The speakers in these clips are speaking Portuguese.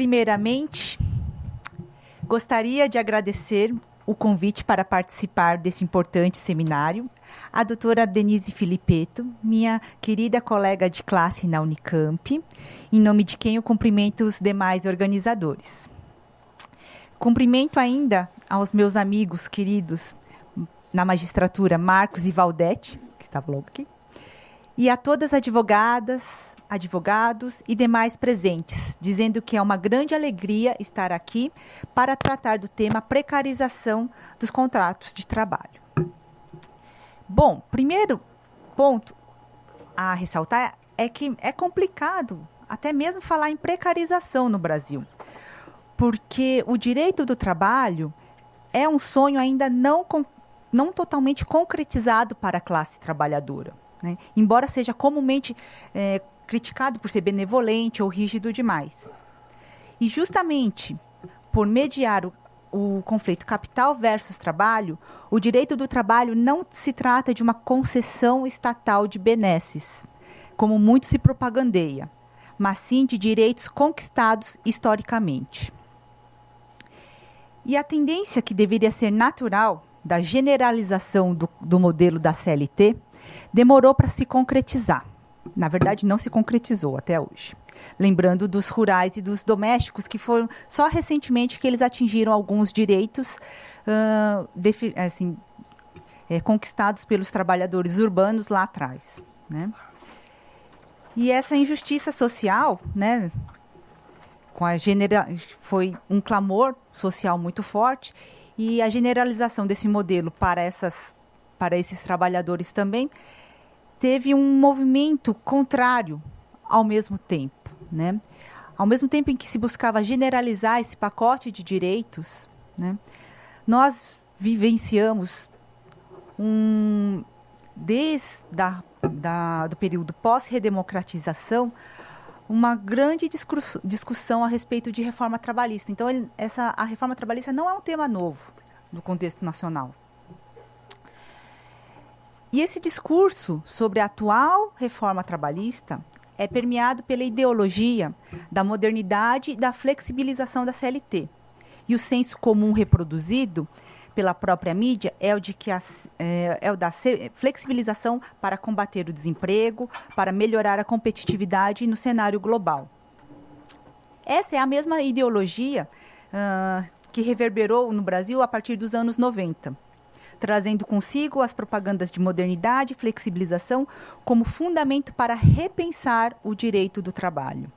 Primeiramente, gostaria de agradecer o convite para participar deste importante seminário à doutora Denise Filipetto, minha querida colega de classe na Unicamp, em nome de quem eu cumprimento os demais organizadores. Cumprimento ainda aos meus amigos queridos na magistratura, Marcos e Valdete, que estava logo aqui, e a todas as advogadas, advogados e demais presentes, dizendo que é uma grande alegria estar aqui para tratar do tema precarização dos contratos de trabalho. Bom, primeiro ponto a ressaltar é que é complicado até mesmo falar em precarização no Brasil, porque o direito do trabalho é um sonho ainda não totalmente concretizado para a classe trabalhadora, né? Embora seja comumente criticado por ser benevolente ou rígido demais. E justamente por mediar o conflito capital versus trabalho, o direito do trabalho não se trata de uma concessão estatal de benesses, como muito se propagandeia, mas sim de direitos conquistados historicamente. E a tendência que deveria ser natural da generalização do modelo da CLT demorou para se concretizar. Na verdade, não se concretizou até hoje. Lembrando dos rurais e dos domésticos, que foram só recentemente que eles atingiram alguns direitos conquistados pelos trabalhadores urbanos lá atrás, né? E essa injustiça social, né, foi um clamor social muito forte, e a generalização desse modelo para esses trabalhadores também teve um movimento contrário ao mesmo tempo, né? Ao mesmo tempo em que se buscava generalizar esse pacote de direitos, né, nós vivenciamos desde do período pós-redemocratização, uma grande discussão a respeito de reforma trabalhista. Então, a reforma trabalhista não é um tema novo no contexto nacional. E esse discurso sobre a atual reforma trabalhista é permeado pela ideologia da modernidade e da flexibilização da CLT. E o senso comum reproduzido pela própria mídia é o da flexibilização para combater o desemprego, para melhorar a competitividade no cenário global. Essa é a mesma ideologia que reverberou no Brasil a partir dos anos 90. Trazendo consigo as propagandas de modernidade e flexibilização como fundamento para repensar o direito do trabalho.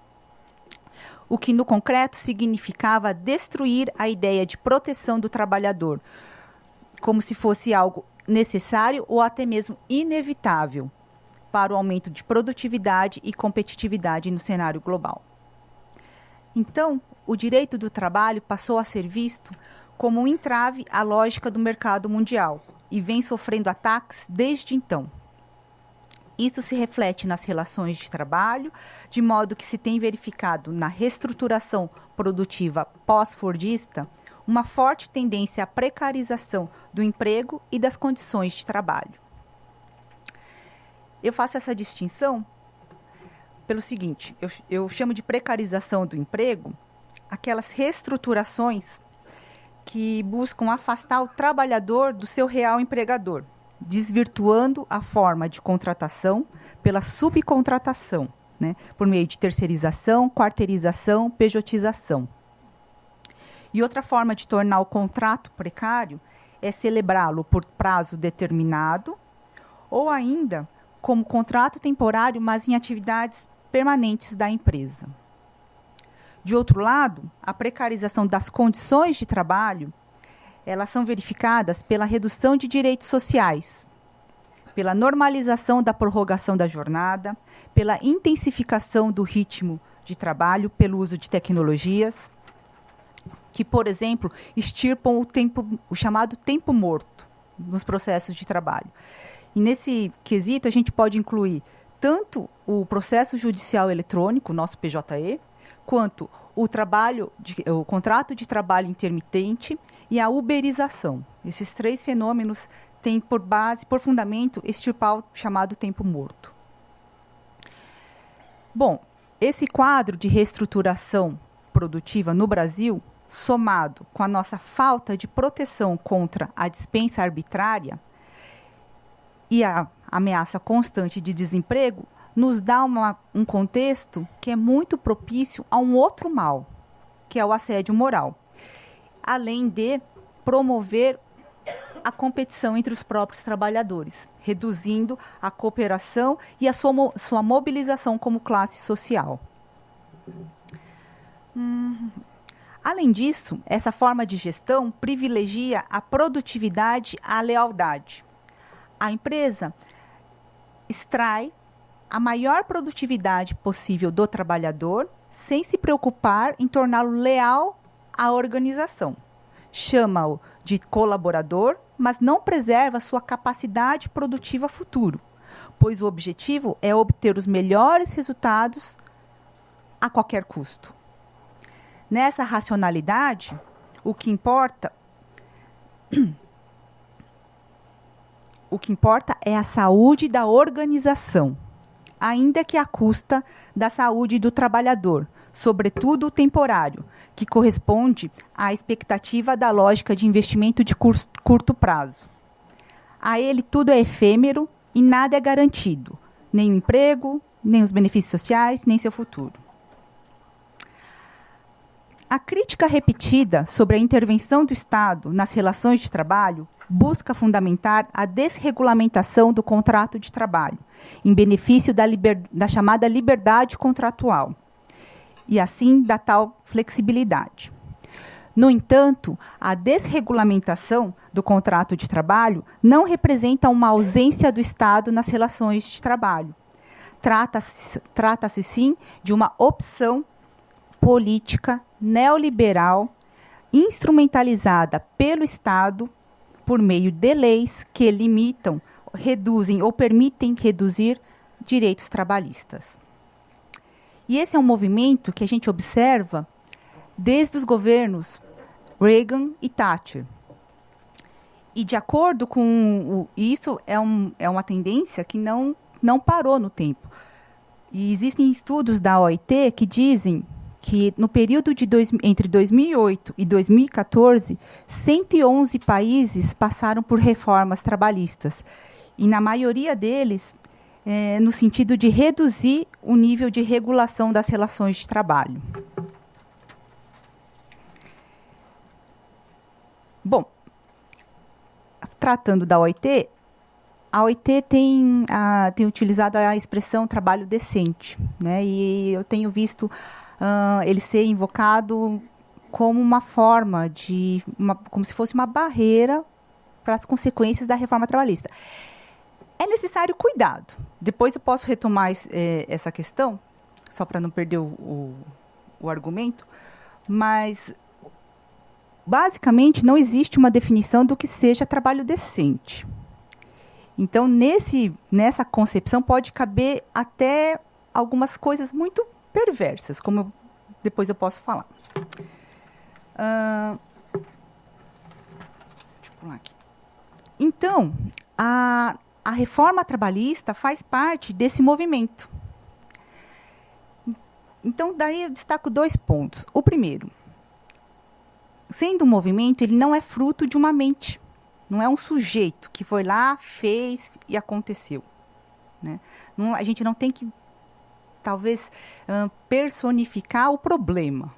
O que, no concreto, significava destruir a ideia de proteção do trabalhador, como se fosse algo necessário ou até mesmo inevitável para o aumento de produtividade e competitividade no cenário global. Então, o direito do trabalho passou a ser visto como um entrave à lógica do mercado mundial e vem sofrendo ataques desde então. Isso se reflete nas relações de trabalho, de modo que se tem verificado na reestruturação produtiva pós-fordista uma forte tendência à precarização do emprego e das condições de trabalho. Eu faço essa distinção pelo seguinte, eu chamo de precarização do emprego aquelas reestruturações que buscam afastar o trabalhador do seu real empregador, desvirtuando a forma de contratação pela subcontratação, né, por meio de terceirização, quarteirização, pejotização. E outra forma de tornar o contrato precário é celebrá-lo por prazo determinado ou ainda como contrato temporário, mas em atividades permanentes da empresa. De outro lado, a precarização das condições de trabalho, elas são verificadas pela redução de direitos sociais, pela normalização da prorrogação da jornada, pela intensificação do ritmo de trabalho, pelo uso de tecnologias, que, por exemplo, extirpam o chamado tempo morto nos processos de trabalho. E nesse quesito, a gente pode incluir tanto o processo judicial eletrônico, o nosso PJE, quanto o contrato de trabalho intermitente e a uberização. Esses três fenômenos têm por base, por fundamento, extirpar o chamado tempo morto. Bom, esse quadro de reestruturação produtiva no Brasil, somado com a nossa falta de proteção contra a dispensa arbitrária e a ameaça constante de desemprego, nos dá um contexto que é muito propício a um outro mal, que é o assédio moral, além de promover a competição entre os próprios trabalhadores, reduzindo a cooperação e a sua mobilização como classe social. Além disso, essa forma de gestão privilegia a produtividade à lealdade. A empresa extrai a maior produtividade possível do trabalhador, sem se preocupar em torná-lo leal à organização. Chama-o de colaborador, mas não preserva sua capacidade produtiva futuro, pois o objetivo é obter os melhores resultados a qualquer custo. Nessa racionalidade, o que importa é a saúde da organização, ainda que à custa da saúde do trabalhador, sobretudo o temporário, que corresponde à expectativa da lógica de investimento de curto prazo. A ele tudo é efêmero e nada é garantido, nem o emprego, nem os benefícios sociais, nem seu futuro. A crítica repetida sobre a intervenção do Estado nas relações de trabalho busca fundamentar a desregulamentação do contrato de trabalho, em benefício da chamada liberdade contratual, e assim da tal flexibilidade. No entanto, a desregulamentação do contrato de trabalho não representa uma ausência do Estado nas relações de trabalho. Trata-se sim, de uma opção política neoliberal instrumentalizada pelo Estado por meio de leis que limitam, reduzem ou permitem reduzir direitos trabalhistas. E esse é um movimento que a gente observa desde os governos Reagan e Thatcher. E de acordo com isso, é uma tendência que não parou no tempo. E existem estudos da OIT que dizem que no período entre 2008 e 2014, 111 países passaram por reformas trabalhistas. E na maioria deles, no sentido de reduzir o nível de regulação das relações de trabalho. Bom, tratando da OIT, a OIT tem utilizado a expressão trabalho decente, né? E eu tenho visto ele ser invocado como uma forma como se fosse uma barreira para as consequências da reforma trabalhista. É necessário cuidado. Depois eu posso retomar essa questão, só para não perder o argumento, mas basicamente não existe uma definição do que seja trabalho decente. Então, nessa concepção pode caber até algumas coisas muito perversas, como depois eu posso falar. Deixa eu pular aqui. Então, a reforma trabalhista faz parte desse movimento. Então, daí eu destaco 2 pontos. O primeiro, sendo um movimento, ele não é fruto de uma mente. Não é um sujeito que foi lá, fez e aconteceu, né? A gente não tem que, talvez, personificar o problema.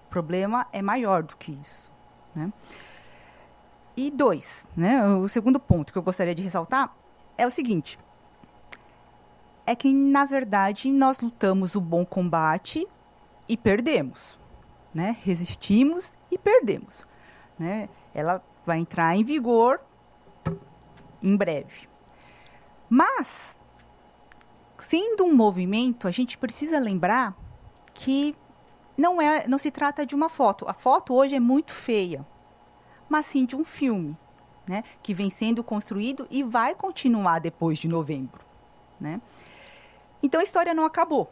O problema é maior do que isso, né? E 2, né, o segundo ponto que eu gostaria de ressaltar é o seguinte: é que, na verdade, nós lutamos o bom combate e perdemos, né? Resistimos e perdemos, né? Ela vai entrar em vigor em breve. Mas, sendo um movimento, a gente precisa lembrar que não se trata de uma foto. A foto hoje é muito feia, mas sim de um filme, né, que vem sendo construído e vai continuar depois de novembro, né? Então, a história não acabou.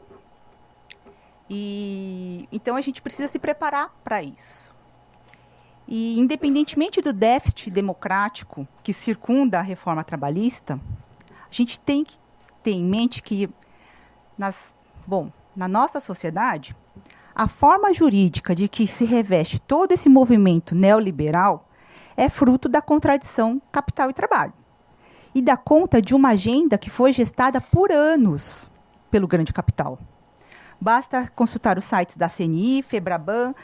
Então, a gente precisa se preparar para isso. E, independentemente do déficit democrático que circunda a reforma trabalhista, a gente tem que ter em mente que, na nossa sociedade, a forma jurídica de que se reveste todo esse movimento neoliberal é fruto da contradição capital e trabalho. E dá conta de uma agenda que foi gestada por anos pelo grande capital. Basta consultar os sites da CNI, Febraban,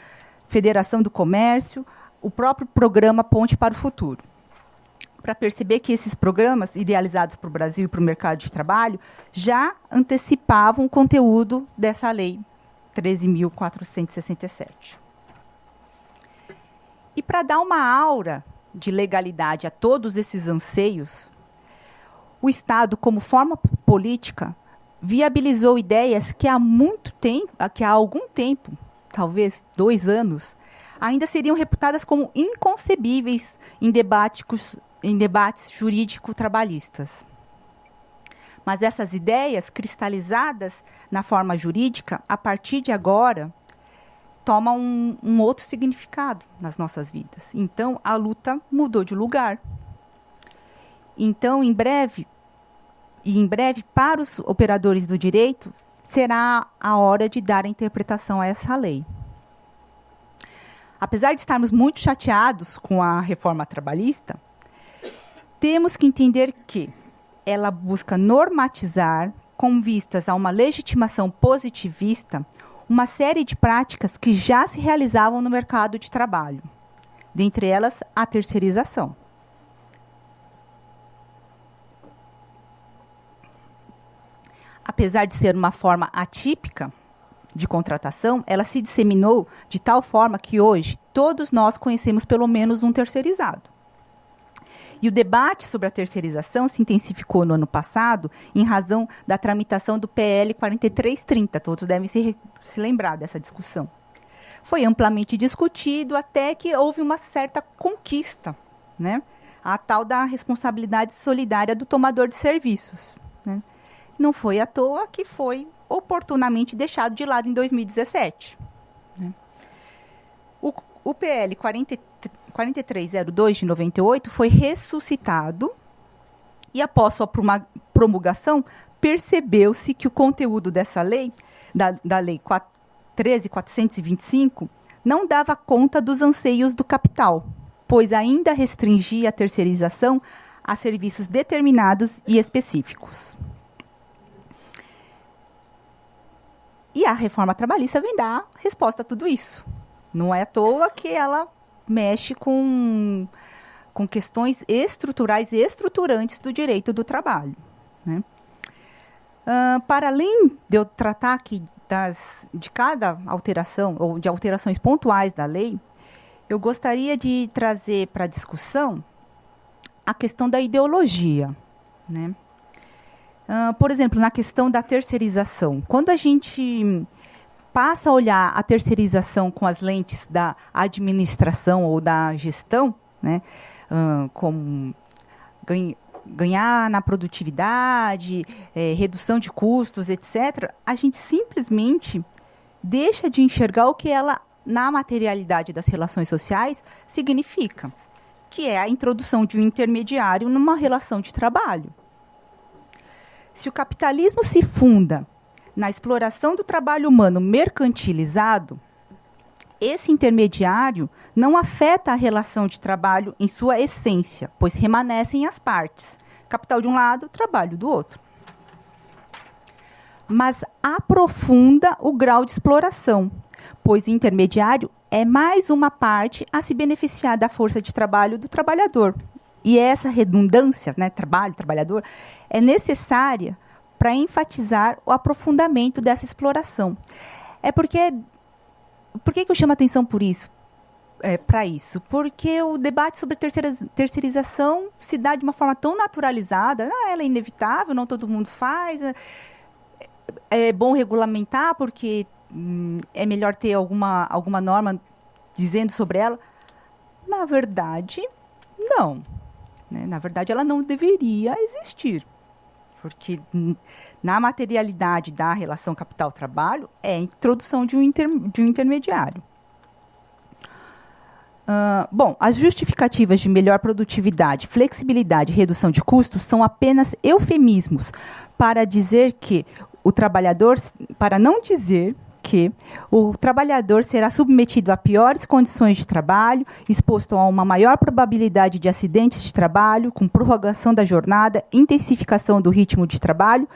Federação do Comércio, o próprio programa Ponte para o Futuro, para perceber que esses programas, idealizados para o Brasil e para o mercado de trabalho, já antecipavam o conteúdo dessa lei 13.467. E para dar uma aura de legalidade a todos esses anseios, o Estado, como forma política, viabilizou ideias que há algum tempo, talvez 2 anos, ainda seriam reputadas como inconcebíveis em debates jurídico-trabalhistas. Mas essas ideias, cristalizadas na forma jurídica, a partir de agora, tomam um outro significado nas nossas vidas. Então, a luta mudou de lugar. Então, em breve, para os operadores do direito, será a hora de dar a interpretação a essa lei. Apesar de estarmos muito chateados com a reforma trabalhista, temos que entender que ela busca normatizar, com vistas a uma legitimação positivista, uma série de práticas que já se realizavam no mercado de trabalho, dentre elas a terceirização. Apesar de ser uma forma atípica de contratação, ela se disseminou de tal forma que hoje todos nós conhecemos pelo menos um terceirizado. E o debate sobre a terceirização se intensificou no ano passado em razão da tramitação do PL 4330. Todos devem se lembrar dessa discussão. Foi amplamente discutido até que houve uma certa conquista, né? A tal da responsabilidade solidária do tomador de serviços, né? Não foi à toa que foi oportunamente deixado de lado em 2017. Né? O PL 4302 de 98 foi ressuscitado e, após sua promulgação, percebeu-se que o conteúdo dessa lei, da Lei 13.425, não dava conta dos anseios do capital, pois ainda restringia a terceirização a serviços determinados e específicos. E a reforma trabalhista vem dar resposta a tudo isso. Não é à toa que ela mexe com questões estruturais e estruturantes do direito do trabalho. Né? Para além de eu tratar aqui de cada alteração, ou de alterações pontuais da lei, eu gostaria de trazer para a discussão a questão da ideologia, né? Por exemplo, na questão da terceirização. Quando a gente passa a olhar a terceirização com as lentes da administração ou da gestão, né, como ganhar na produtividade, redução de custos, etc., a gente simplesmente deixa de enxergar o que ela, na materialidade das relações sociais, significa, que é a introdução de um intermediário numa relação de trabalho. Se o capitalismo se funda na exploração do trabalho humano mercantilizado, esse intermediário não afeta a relação de trabalho em sua essência, pois remanescem as partes, capital de um lado, trabalho do outro. Mas aprofunda o grau de exploração, pois o intermediário é mais uma parte a se beneficiar da força de trabalho do trabalhador. E essa redundância, né, trabalho, trabalhador, é necessária para enfatizar o aprofundamento dessa exploração. Por que eu chamo a atenção por isso? Para isso? Porque o debate sobre terceirização se dá de uma forma tão naturalizada, ela é inevitável, não todo mundo faz, é bom regulamentar porque é melhor ter alguma norma dizendo sobre ela. Na verdade, não. Né? Na verdade, ela não deveria existir, porque na materialidade da relação capital-trabalho é a introdução de um intermediário. Bom, as justificativas de melhor produtividade, flexibilidade e redução de custos são apenas eufemismos para dizer que o trabalhador, para não dizer que o trabalhador será submetido a piores condições de trabalho, exposto a uma maior probabilidade de acidentes de trabalho, com prorrogação da jornada, intensificação do ritmo de trabalho,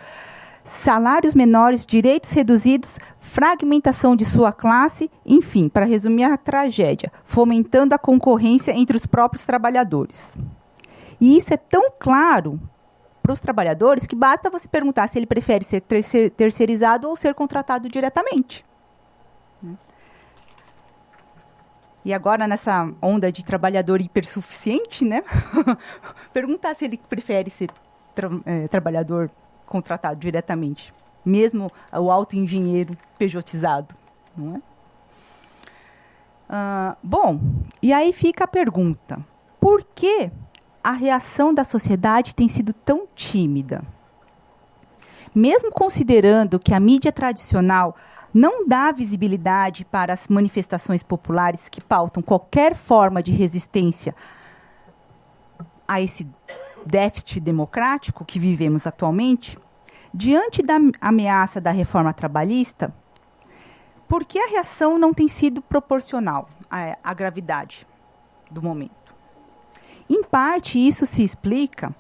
salários menores, direitos reduzidos, fragmentação de sua classe, enfim, para resumir a tragédia, fomentando a concorrência entre os próprios trabalhadores. E isso é tão claro para os trabalhadores que basta você perguntar se ele prefere ser terceirizado ou ser contratado diretamente. E agora, nessa onda de trabalhador hipersuficiente, né? Perguntar se ele prefere ser trabalhador contratado diretamente, mesmo o alto engenheiro pejotizado. Não é? Bom, e aí fica a pergunta: por que a reação da sociedade tem sido tão tímida? Mesmo considerando que a mídia tradicional não dá visibilidade para as manifestações populares que pautam qualquer forma de resistência a esse déficit democrático que vivemos atualmente, diante da ameaça da reforma trabalhista, por que a reação não tem sido proporcional à gravidade do momento? Em parte, isso se explica,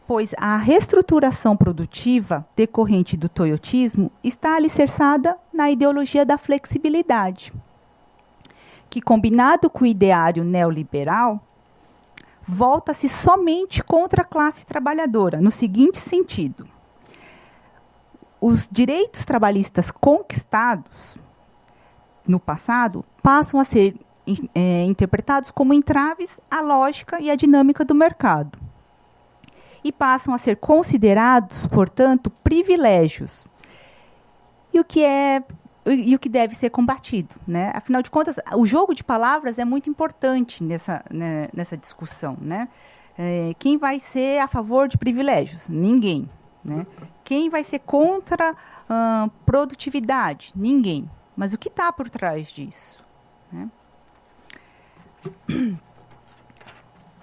pois a reestruturação produtiva decorrente do toyotismo está alicerçada na ideologia da flexibilidade, que, combinado com o ideário neoliberal, volta-se somente contra a classe trabalhadora, no seguinte sentido: os direitos trabalhistas conquistados no passado passam a ser interpretados como entraves à lógica e à dinâmica do mercado. E passam a ser considerados, portanto, privilégios. E o que deve ser combatido, né? Afinal de contas, o jogo de palavras é muito importante nessa discussão, né? Quem vai ser a favor de privilégios? Ninguém. Né? Quem vai ser contra produtividade? Ninguém. Mas o que está por trás disso? Né?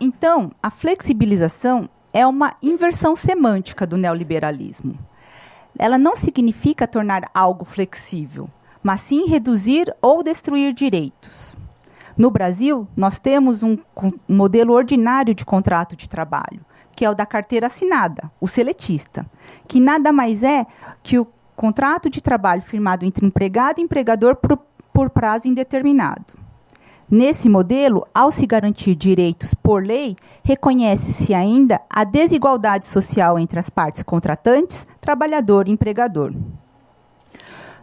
Então, a flexibilização é uma inversão semântica do neoliberalismo. Ela não significa tornar algo flexível, mas sim reduzir ou destruir direitos. No Brasil, nós temos um modelo ordinário de contrato de trabalho, que é o da carteira assinada, o seletista, que nada mais é que o contrato de trabalho firmado entre empregado e empregador por prazo indeterminado. Nesse modelo, ao se garantir direitos por lei, reconhece-se ainda a desigualdade social entre as partes contratantes, trabalhador e empregador.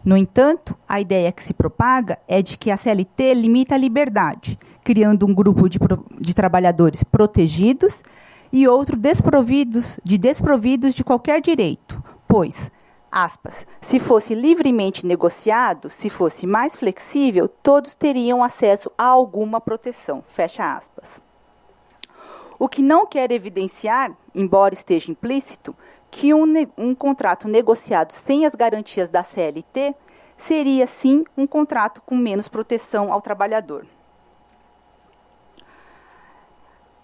No entanto, a ideia que se propaga é de que a CLT limita a liberdade, criando um grupo de trabalhadores protegidos e outro desprovidos de qualquer direito, pois, aspas, se fosse livremente negociado, se fosse mais flexível, todos teriam acesso a alguma proteção, fecha aspas. O que não quer evidenciar, embora esteja implícito, que um contrato negociado sem as garantias da CLT seria, sim, um contrato com menos proteção ao trabalhador.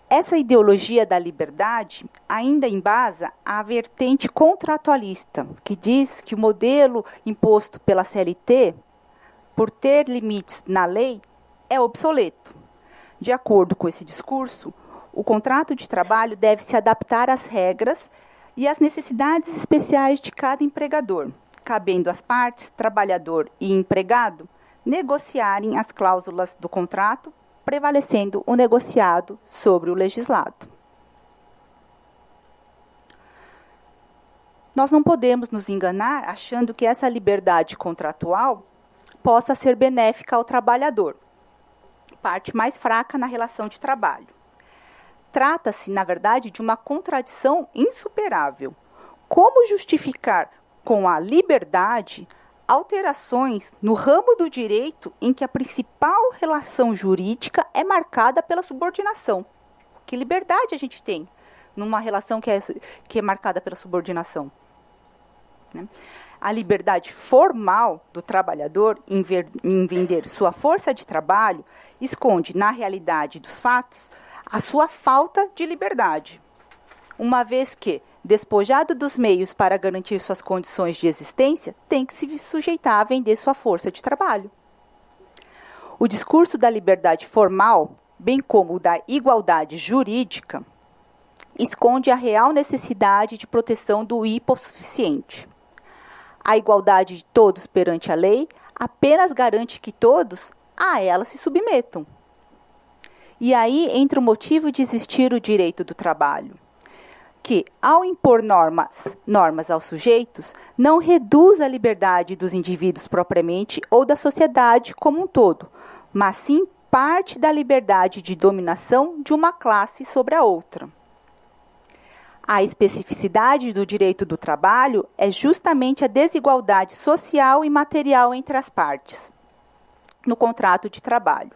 Essa ideologia da liberdade ainda embasa a vertente contratualista, que diz que o modelo imposto pela CLT, por ter limites na lei, é obsoleto. De acordo com esse discurso, o contrato de trabalho deve se adaptar às regras e às necessidades especiais de cada empregador, cabendo às partes, trabalhador e empregado, negociarem as cláusulas do contrato, prevalecendo o negociado sobre o legislado. Nós não podemos nos enganar achando que essa liberdade contratual possa ser benéfica ao trabalhador, parte mais fraca na relação de trabalho. Trata-se, na verdade, de uma contradição insuperável. Como justificar com a liberdade alterações no ramo do direito em que a principal relação jurídica é marcada pela subordinação? Que liberdade a gente tem numa relação que é marcada pela subordinação? Né? A liberdade formal do trabalhador em vender sua força de trabalho esconde, na realidade dos fatos, a sua falta de liberdade, uma vez que, despojado dos meios para garantir suas condições de existência, tem que se sujeitar a vender sua força de trabalho. O discurso da liberdade formal, bem como o da igualdade jurídica, esconde a real necessidade de proteção do hipossuficiente. A igualdade de todos perante a lei apenas garante que todos a ela se submetam. E aí entra o motivo de existir o direito do trabalho, que, ao impor normas aos sujeitos, não reduz a liberdade dos indivíduos propriamente ou da sociedade como um todo, mas sim parte da liberdade de dominação de uma classe sobre a outra. A especificidade do direito do trabalho é justamente a desigualdade social e material entre as partes no contrato de trabalho.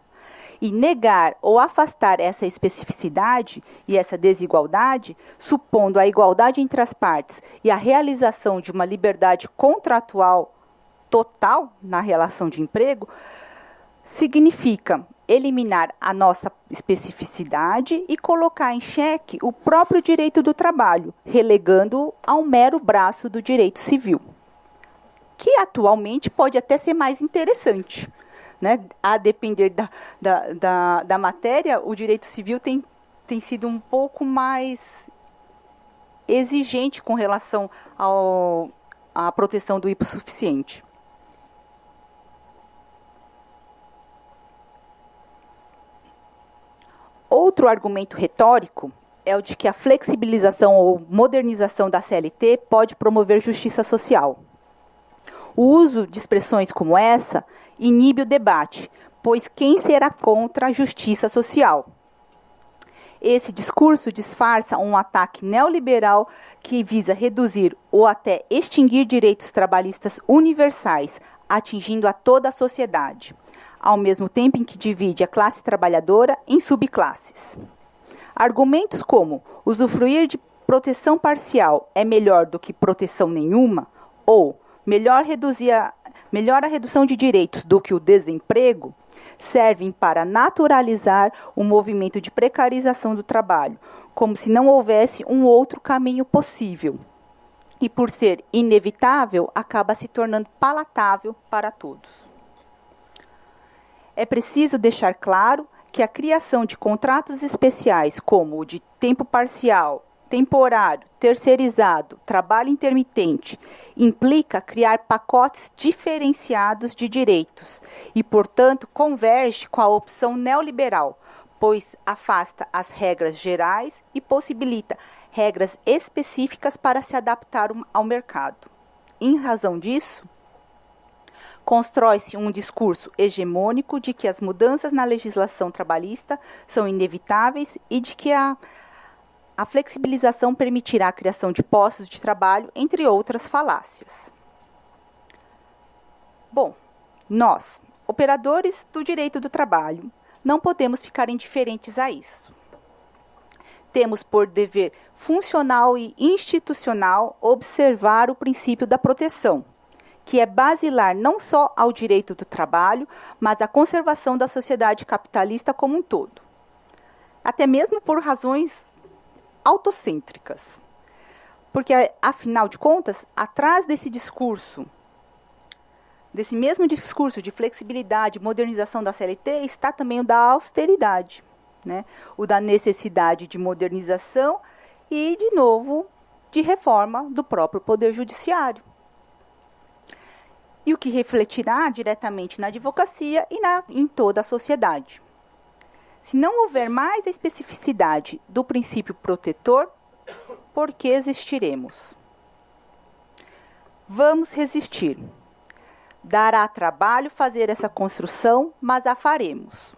E negar ou afastar essa especificidade e essa desigualdade, supondo a igualdade entre as partes e a realização de uma liberdade contratual total na relação de emprego, significa eliminar a nossa especificidade e colocar em xeque o próprio direito do trabalho, relegando-o a um mero braço do direito civil, que atualmente pode até ser mais interessante. Né? A depender da matéria, o direito civil tem sido um pouco mais exigente com relação à proteção do hipossuficiente. Outro argumento retórico é o de que a flexibilização ou modernização da CLT pode promover justiça social. O uso de expressões como essa inibe o debate, pois quem será contra a justiça social? Esse discurso disfarça um ataque neoliberal que visa reduzir ou até extinguir direitos trabalhistas universais, atingindo a toda a sociedade, ao mesmo tempo em que divide a classe trabalhadora em subclasses. Argumentos como usufruir de proteção parcial é melhor do que proteção nenhuma, ou melhor a redução de direitos do que o desemprego, servem para naturalizar o movimento de precarização do trabalho, como se não houvesse um outro caminho possível. E por ser inevitável, acaba se tornando palatável para todos. É preciso deixar claro que a criação de contratos especiais, como o de tempo parcial, temporário, terceirizado, trabalho intermitente, implica criar pacotes diferenciados de direitos e, portanto, converge com a opção neoliberal, pois afasta as regras gerais e possibilita regras específicas para se adaptar ao mercado. Em razão disso, constrói-se um discurso hegemônico de que as mudanças na legislação trabalhista são inevitáveis e de que a flexibilização permitirá a criação de postos de trabalho, entre outras falácias. Bom, nós, operadores do direito do trabalho, não podemos ficar indiferentes a isso. Temos por dever funcional e institucional observar o princípio da proteção, que é basilar não só ao direito do trabalho, mas à conservação da sociedade capitalista como um todo. Até mesmo por razões autocêntricas. Porque, afinal de contas, atrás desse discurso, desse mesmo discurso de flexibilidade e modernização da CLT, está também o da austeridade, né? O da necessidade de modernização e, de novo, de reforma do próprio Poder Judiciário. E o que refletirá diretamente na advocacia e em toda a sociedade. Se não houver mais a especificidade do princípio protetor, por que existiremos? Vamos resistir. Dará trabalho fazer essa construção, mas a faremos.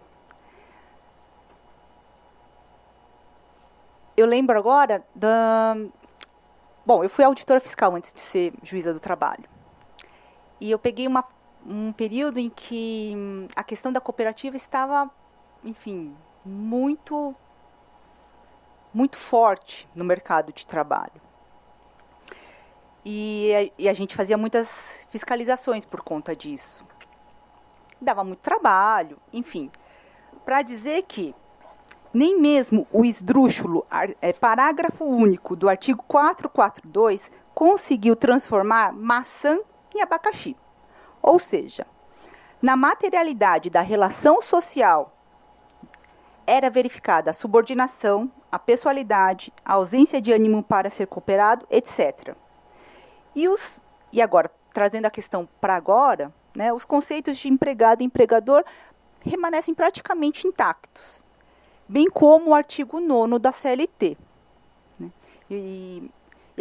Eu lembro agora Bom, eu fui auditora fiscal antes de ser juíza do trabalho. E eu peguei um período em que a questão da cooperativa estava, enfim, muito forte no mercado de trabalho. E a gente fazia muitas fiscalizações por conta disso. Dava muito trabalho, enfim. Para dizer que nem mesmo o esdrúxulo parágrafo único do artigo 442 conseguiu transformar maçã em abacaxi. Ou seja, na materialidade da relação social era verificada a subordinação, a pessoalidade, a ausência de ânimo para ser cooperado, etc. E agora, trazendo a questão para agora, né, os conceitos de empregado e empregador permanecem praticamente intactos, bem como o artigo 9º da CLT. Né? E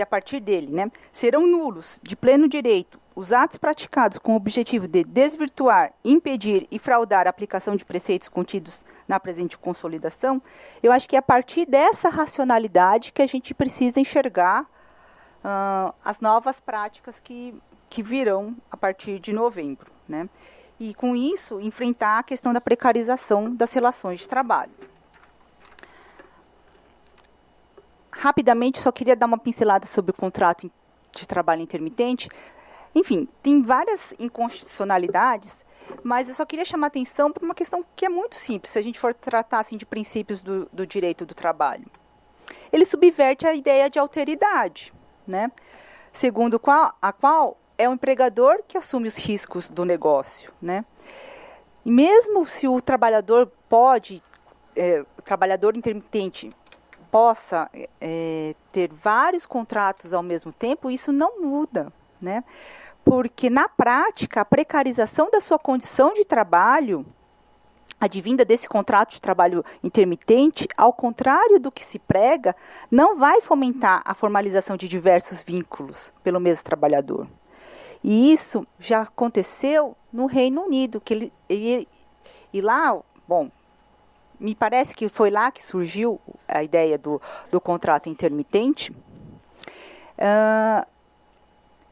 a partir dele, né, serão nulos, de pleno direito, os atos praticados com o objetivo de desvirtuar, impedir e fraudar a aplicação de preceitos contidos na presente consolidação. Eu acho que é a partir dessa racionalidade que a gente precisa enxergar as novas práticas que virão a partir de novembro, né? E, com isso, enfrentar a questão da precarização das relações de trabalho. Rapidamente, só queria dar uma pincelada sobre o contrato de trabalho intermitente. Enfim, tem várias inconstitucionalidades, mas eu só queria chamar a atenção para uma questão que é muito simples, se a gente for tratar assim, de princípios do direito do trabalho. Ele subverte a ideia de alteridade, né? Segundo a qual é o empregador que assume os riscos do negócio, né? E mesmo se o trabalhador o trabalhador intermitente possa ter vários contratos ao mesmo tempo, isso não muda, né? Porque, na prática, a precarização da sua condição de trabalho, advinda desse contrato de trabalho intermitente, ao contrário do que se prega, não vai fomentar a formalização de diversos vínculos pelo mesmo trabalhador. E isso já aconteceu no Reino Unido, e lá, bom, me parece que foi lá que surgiu a ideia do contrato intermitente.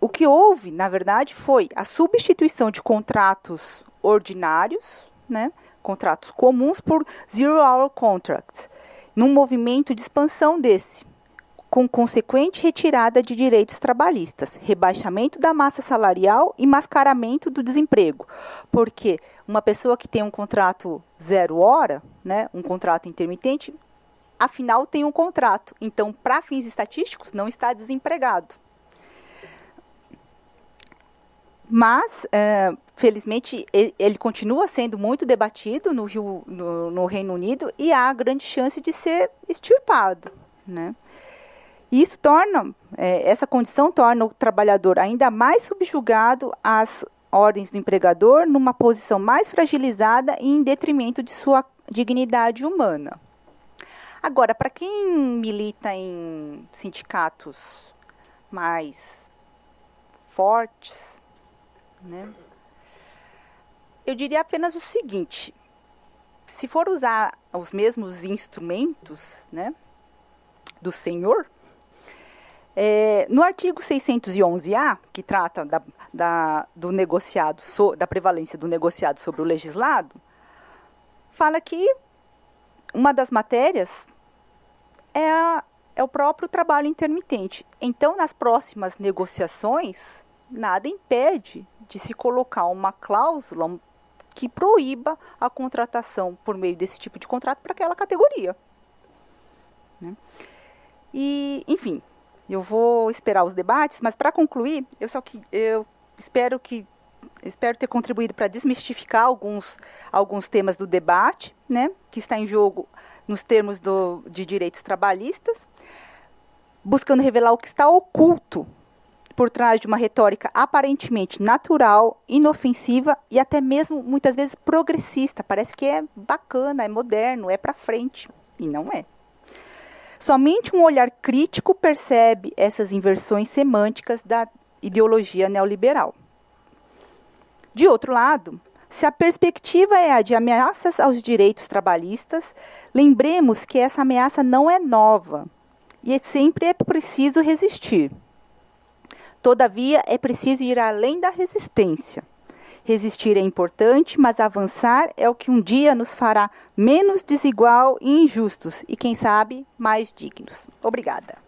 O que houve, na verdade, foi a substituição de contratos ordinários, né, contratos comuns, por zero-hour contracts, num movimento de expansão desse, com consequente retirada de direitos trabalhistas, rebaixamento da massa salarial e mascaramento do desemprego. Porque uma pessoa que tem um contrato 0 hora, né, um contrato intermitente, afinal tem um contrato. Então, para fins estatísticos, não está desempregado. Mas, felizmente, ele continua sendo muito debatido no Reino Unido e há grande chance de ser extirpado, né? E isso essa condição torna o trabalhador ainda mais subjugado às ordens do empregador, numa posição mais fragilizada e em detrimento de sua dignidade humana. Agora, para quem milita em sindicatos mais fortes, né, eu diria apenas o seguinte: se for usar os mesmos instrumentos, né, do senhor, no artigo 611-A, que trata do negociado, da prevalência do negociado sobre o legislado, fala que uma das matérias é o próprio trabalho intermitente. Então, nas próximas negociações, nada impede de se colocar uma cláusula que proíba a contratação por meio desse tipo de contrato para aquela categoria, né? E, enfim, eu vou esperar os debates, mas para concluir, eu espero ter contribuído para desmistificar alguns temas do debate, né, que está em jogo nos termos de direitos trabalhistas, buscando revelar o que está oculto por trás de uma retórica aparentemente natural, inofensiva e até mesmo, muitas vezes, progressista. Parece que é bacana, é moderno, é para frente, e não é. Somente um olhar crítico percebe essas inversões semânticas da ideologia neoliberal. De outro lado, se a perspectiva é a de ameaças aos direitos trabalhistas, lembremos que essa ameaça não é nova e sempre é preciso resistir. Todavia, é preciso ir além da resistência. Resistir é importante, mas avançar é o que um dia nos fará menos desigual e injustos e, quem sabe, mais dignos. Obrigada.